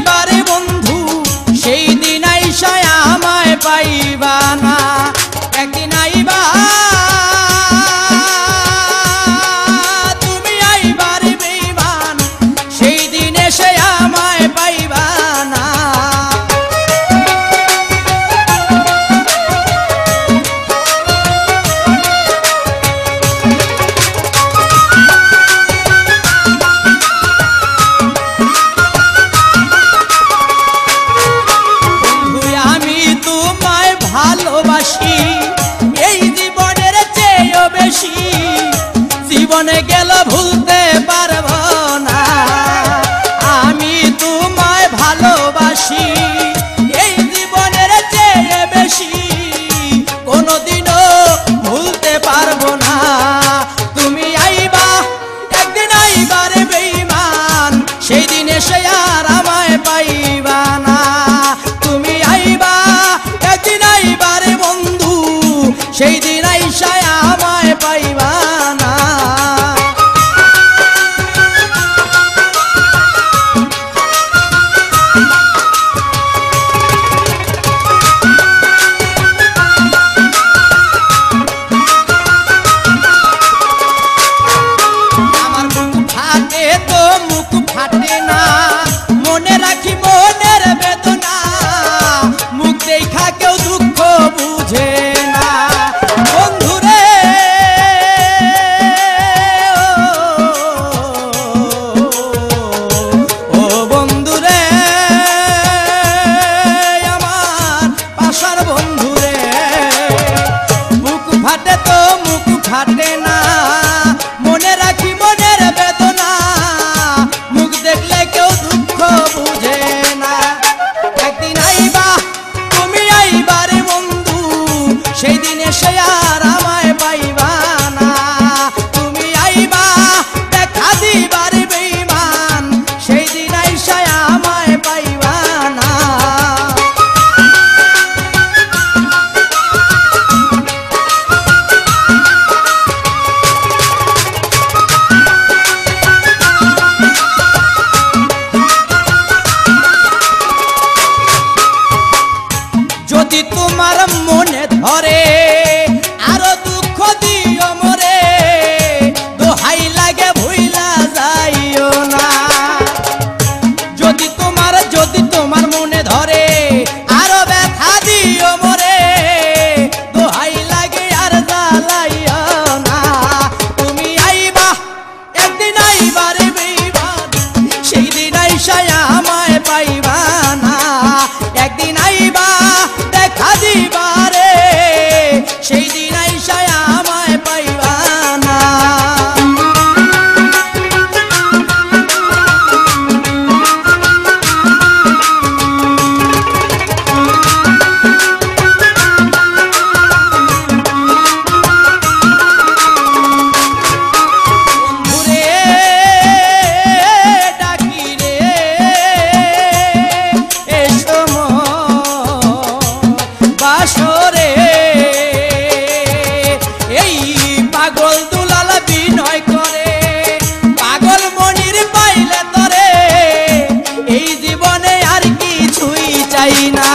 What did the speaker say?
আইবারে বন্ধু সেই দিন আইসা আমায় পাইবা না একদিন আইবা তুমি আইবারে বেঈমান সেই দিন এসে আমায় পাইবা না ভালোবাসি এই জীবনের চেয়েও বেশি জীবনে গেল ভুলতে পারবো না আমি তোমায় ভালোবাসি এই জীবনের চেয়ে বেশি কোনোদিনও ভুলতে পারবো না তুমি আইবা একদিন আইবারে বেঈমান সেই দিন এসে আর আমায় পাইবা না তুমি আইবা একদিন আইবারে বন্ধু সেই দিন আইসা আমায় পাইবা না আমার মুখ ফাটে তো মুখ ফাটে না মনে রাখি মনের বেদনা মুখ দেখা কেউ দুঃখ বুঝে না বন্ধুরে ও বন্ধুরে আমার পাশার বন্ধুরে মুখ ফাটে তো মুখ ফাটে না মনে রাখি মনের বেদনা মুখ দেখলে কেউ দুঃখ বুঝে না একদিন আইবা তুমি আইবারে বন্ধু সেই দিন এসে আর আমায় পাইবা না তুমি আইবা দেখা দিবারে বেঈমান সেই দিন আইসা আমায় পাইবা না যদি তোমার মনে ধরে আরো দুঃখ দিও মরে দোহাই লাগে ভুইলা যাইও না যদি তোমার মনে ধরে আরো ব্যথা দিও মরে দোহাই লাগে আর জ্বালাইও না তুমি আইবা একদিন আইবারে বেঈমান সেই দিন আইসা আমায় পাইবা না একদিন আইবা দেখা দিবারে সেই দিন আইসা আমায় পাইবা না বন্ধুরে ডাকি রে এসো বাসরে এই পাগল দুলাল বিনয় করে পাগল মনির পাইলে তরে এই জীবনে আর কিছুই চাই না।